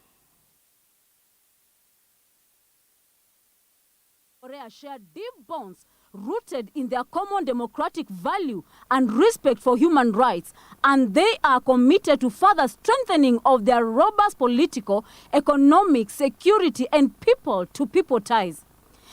Korea share deep bonds rooted in their common democratic value and respect for human rights, and they are committed to further strengthening of their robust political, economic, security, and people-to-people ties.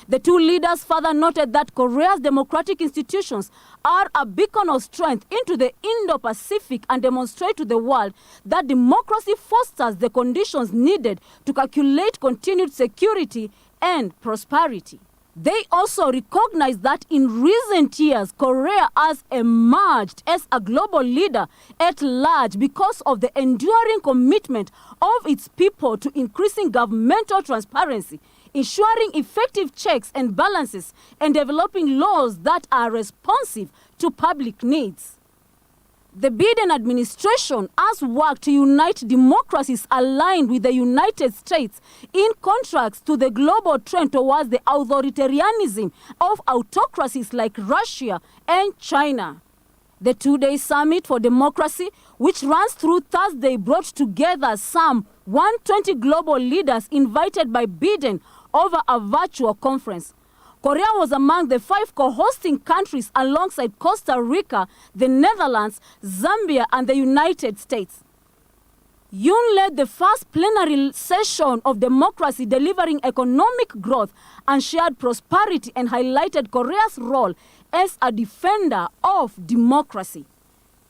The two leaders further noted that Korea's democratic institutions are a beacon of strength into the Indo-Pacific and demonstrate to the world that democracy fosters the conditions needed to calculate continued security and prosperity. They also recognize that in recent years, Korea has emerged as a global leader at large because of the enduring commitment of its people to increasing governmental transparency, ensuring effective checks and balances, and developing laws that are responsive to public needs. The Biden administration has worked to unite democracies aligned with the United States in contrast to the global trend towards the authoritarianism of autocracies like Russia and China. The two-day Summit for Democracy, which runs through Thursday, brought together some 120 global leaders invited by Biden over a virtual conference. Korea was among the 5 co-hosting countries alongside Costa Rica, the Netherlands, Zambia, and the United States. Yoon led the first plenary session of democracy, delivering economic growth and shared prosperity, and highlighted Korea's role as a defender of democracy.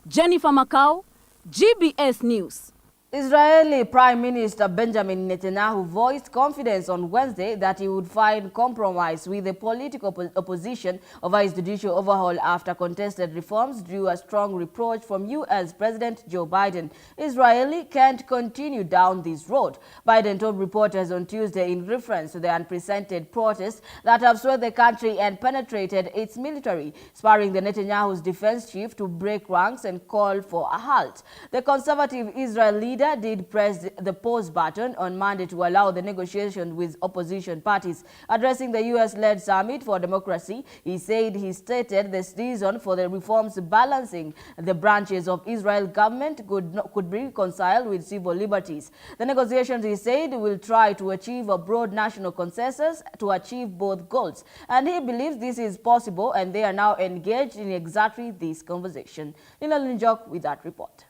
Jennifer Macau, GBS News. Israeli Prime Minister Benjamin Netanyahu voiced confidence on Wednesday that he would find compromise with the political opposition over his judicial overhaul after contested reforms drew a strong reproach from U.S. President Joe Biden. Israel can't continue down this road, Biden told reporters on Tuesday in reference to the unprecedented protests that have swept the country and penetrated its military, spurring the Netanyahu's defense chief to break ranks and call for a halt. The conservative Israel leader did press the pause button on Monday to allow the negotiation with opposition parties. Addressing the U.S.-led Summit for Democracy, he said he stated the reason for the reforms balancing the branches of Israel government could be reconciled with civil liberties. The negotiations, he said, will try to achieve a broad national consensus to achieve both goals. And he believes this is possible, and they are now engaged in exactly this conversation. Lina Linjok with that report.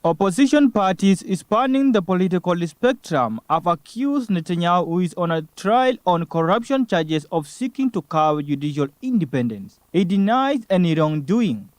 Opposition parties spanning the political spectrum have accused Netanyahu, who is on a trial on corruption charges, of seeking to curb judicial independence. He denies any wrongdoing.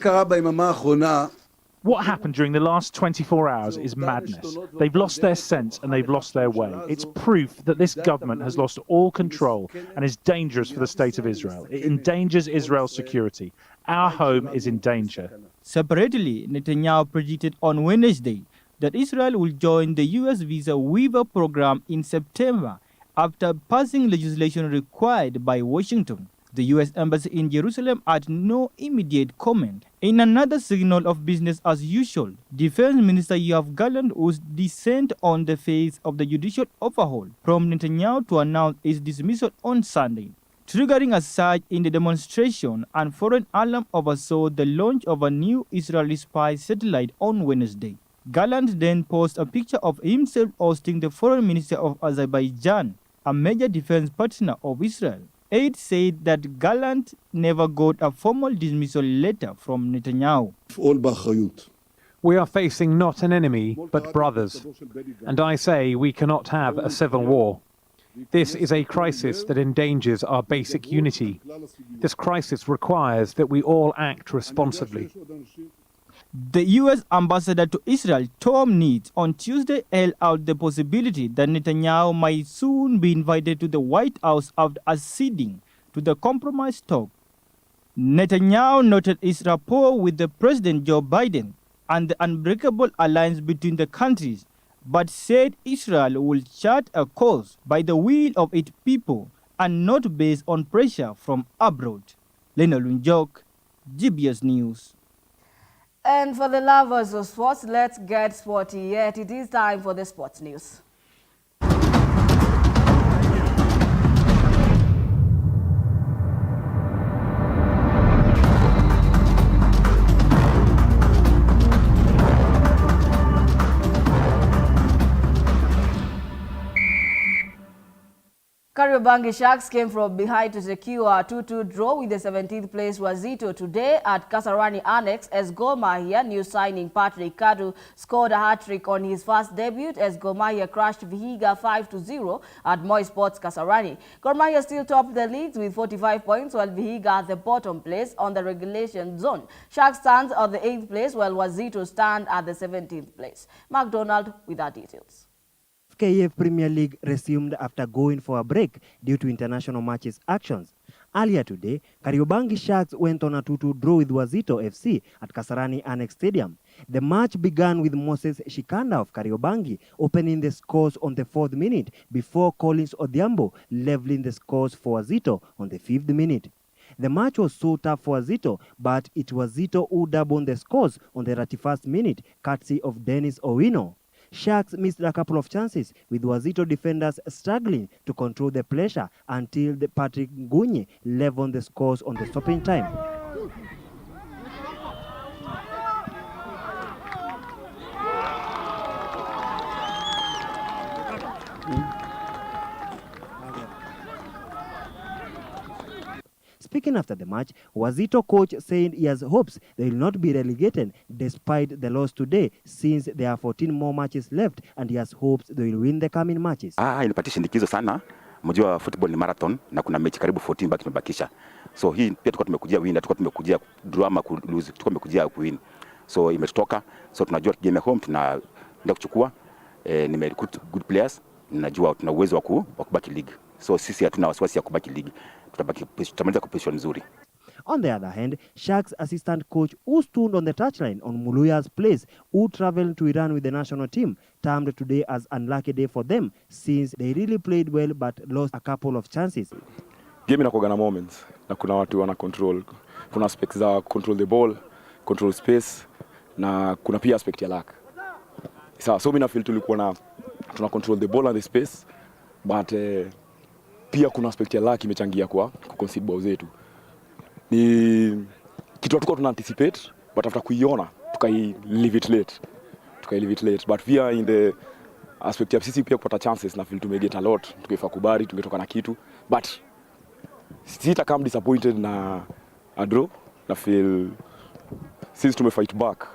What happened during the last 24 hours is madness. They've lost their sense and they've lost their way. It's proof that this government has lost all control and is dangerous for the state of Israel. It endangers Israel's security. Our home is in danger. Separately, Netanyahu predicted on Wednesday that Israel will join the U.S. visa waiver program in September after passing legislation required by Washington. The U.S. Embassy in Jerusalem had no immediate comment. In another signal of business as usual, Defense Minister Yoav Gallant, whose dissent on the face of the judicial overhaul prompted Netanyahu to announce his dismissal on Sunday, triggering a surge in the demonstration, and foreign alarm oversaw the launch of a new Israeli spy satellite on Wednesday. Gallant then posted a picture of himself hosting the foreign minister of Azerbaijan, a major defense partner of Israel. Aide said that Gallant never got a formal dismissal letter from Netanyahu. We are facing not an enemy, but brothers. And I say we cannot have a civil war. This is a crisis that endangers our basic unity. This crisis requires that we all act responsibly. The U.S. ambassador to Israel, Tom Neitz, on Tuesday held out the possibility that Netanyahu might soon be invited to the White House after acceding to the compromise talk. Netanyahu noted his rapport with the President Joe Biden and the unbreakable alliance between the countries, but said Israel will chart a course by the will of its people and not based on pressure from abroad. Lena Lunjok, GBS News. And for the lovers of sports, let's get sporty yet. It is time for the sports news. Kariobangi Sharks came from behind to secure a 2-2 draw with the 17th place Wazito today at Kasarani Annex as Gor Mahia new signing Patrick Kadu scored a hat-trick on his first debut as Gor Mahia crushed Vihiga 5-0 at Moi Sports Kasarani. Gor Mahia still topped the league with 45 points while Vihiga at the bottom place on the relegation zone. Sharks stands on the 8th place while Wazito stand at the 17th place. McDonald with our details. FKF Premier League resumed after going for a break due to international matches actions. Earlier today, Kariobangi Sharks went on a 2-2 draw with Wazito FC at Kasarani Annex Stadium. The match began with Moses Shikanda of Kariobangi opening the scores on the 4th minute before Collins Odhiambo leveling the scores for Wazito on the 5th minute. The match was so tough for Wazito, but it was Wazito who doubled the scores on the 31st minute, courtesy of Dennis Owino. Sharks missed a couple of chances, with Wazito defenders struggling to control the pressure until Patrick Gunye leveled the scores on the stopping time. Speaking after the match, Wazito coach said he has hopes they will not be relegated despite the loss today, since there are 14 more matches left and he has hopes they will win the coming matches. Ilipatia shindikizo sana. Mjua football ni marathon na kuna mechi karibu 14 baki tumebakisha. So hii pia tulikuwa tumekujia win, tulikuwa tumekujia draw ama lose, tulikuwa tumekujia win. So imetutoka. So tunajua game home tunaenda kuchukua. Nimerecruit good players. Ninajua tuna uwezo wa kubaki league. So sisi hatuna wasiwasi ya kubaki league. Tutamaliza kwa position nzuri. On the other hand, Sharks assistant coach who stood on the touchline on Muluya's place, who traveled to Iran with the national team, termed today as unlucky day for them since they really played well but lost a couple of chances. Game inakuwa na moments na kuna watu wana control. Kuna aspects za control the ball, control space na kuna pia aspect ya luck. So mimi na feel tulikuwa tuna control the ball and the space, but pia kuna aspect ya luck imechangia kwa kuconcede balls zetu. Ni kitu tulikuwa tuna anticipate, but after kuiona leave it late. But pia in the aspect ya sisi pia kupata chances na feel tumeget a lot, tukifa kubari tungetoka na kitu, but sita come disappointed na a draw na feel since tumefight back.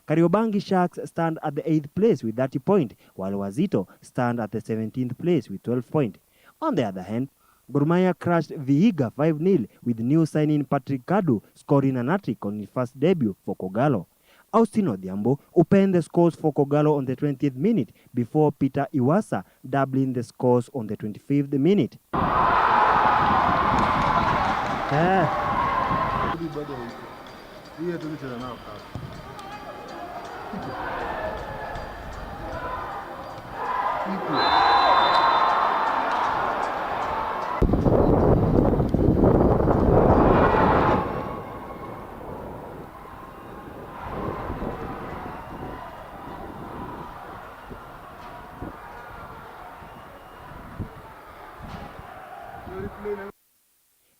Kariobangi Sharks stand at the 8th place with 30 points, while Wazito stand at the 17th place with 12 points. On the other hand, Gor Mahia crushed Vihiga 5-0 with new signing Patrick Kadu scoring an hat-trick on his first debut for Kogalo. Austin Odhiambo opened the scores for Kogalo on the 20th minute before Peter Iwasa doubling the scores on the 25th minute.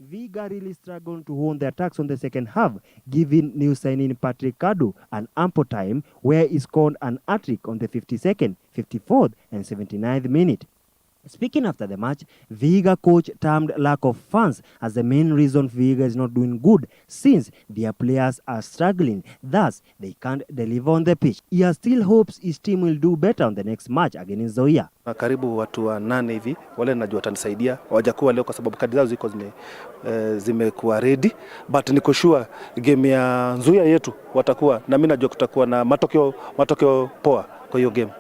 Vihiga really struggled to hold the attacks on the second half, giving new signing Patrick Kadu an ample time where he scored an hat-trick on the 52nd, 54th and 79th minute. Speaking after the match, Vihiga coach termed lack of fans as the main reason Vihiga is not doing good, since their players are struggling, thus they can't deliver on the pitch. He has still hopes his team will do better on the next match against Nzoia. Karibu watu wa 8 hivi, wale najua watanisaidia, hawajakuwa leo kwa sababu kadi zao ziko zimekuwa ready, but niko sure game ya Nzoia yetu watakuwa, na mimi najua kutakuwa na matokeo poa kwa hiyo game.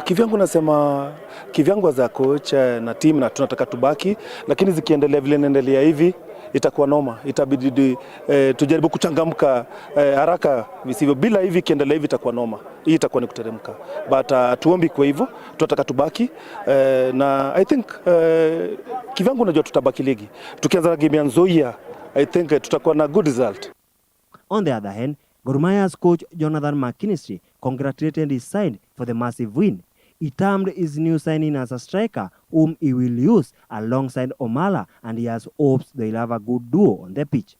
Kivyangu nasema za coach na team na tunataka tubaki, lakini zikiendelea vile inaendelea hivi itakuwa noma. Itabidi tujaribu kuchangamka haraka visivyo, bila hivi kiendelea hivi itakuwa noma. Hii itakuwa ni kuteremka. But tuombi kwa hivyo, tunataka tubaki na I think kivyangu najua tutabaki ligi. Tukianza na game ya Nzoia, I think tutakuwa na good result. On the other hand, Gor Mahia's coach Jonathan McKinstry congratulated his side for the massive win. He termed his new signing as a striker whom he will use alongside Omala, and he has hopes they'll have a good duo on the pitch.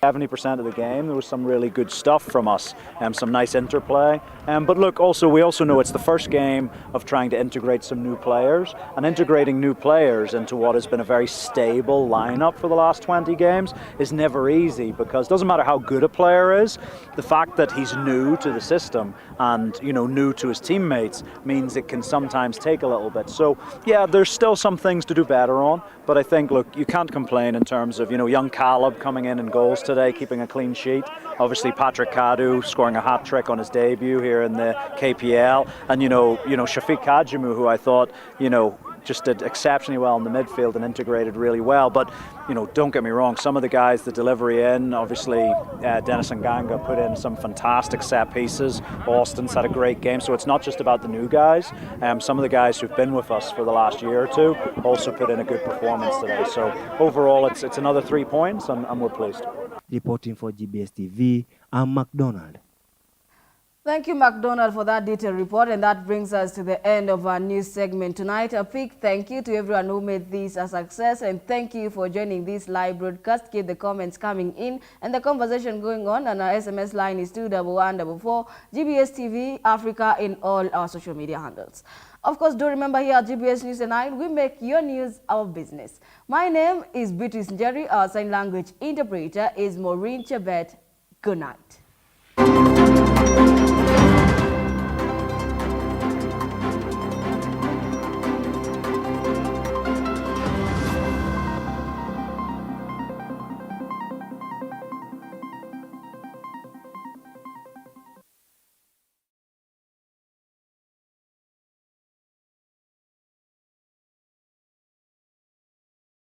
70% of the game, there was some really good stuff from us, some nice interplay. But look, we also know it's the first game of trying to integrate some new players, and integrating new players into what has been a very stable lineup for the last 20 games is never easy, because it doesn't matter how good a player is, the fact that he's new to the system and new to his teammates means it can sometimes take a little bit. So yeah, there's still some things to do better on, but I think, look, you can't complain in terms of young Caleb coming in goals today, keeping a clean sheet. Obviously Patrick Kadu scoring a hat-trick on his debut here in the KPL, and Shafiq Kajimu, who I thought just did exceptionally well in the midfield and integrated really well. But don't get me wrong, some of the guys, the delivery in, obviously Dennis Nganga put in some fantastic set pieces. Austin's had a great game, so it's not just about the new guys. Some of the guys who've been with us for the last year or two also put in a good performance today. So overall, it's another 3 points, and we're pleased. Reporting for GBS TV, I'm MacDonald. Thank you, MacDonald, for that detailed report. And that brings us to the end of our news segment tonight. A big thank you to everyone who made this a success. And thank you for joining this live broadcast. Keep the comments coming in and the conversation going on. And our SMS line is 21144, GBS TV Africa in all our social media handles. Of course, do remember here at GBS News 9, we make your news our business. My name is Beatrice Njeri. Our sign language interpreter is Maureen Chebet. Good night.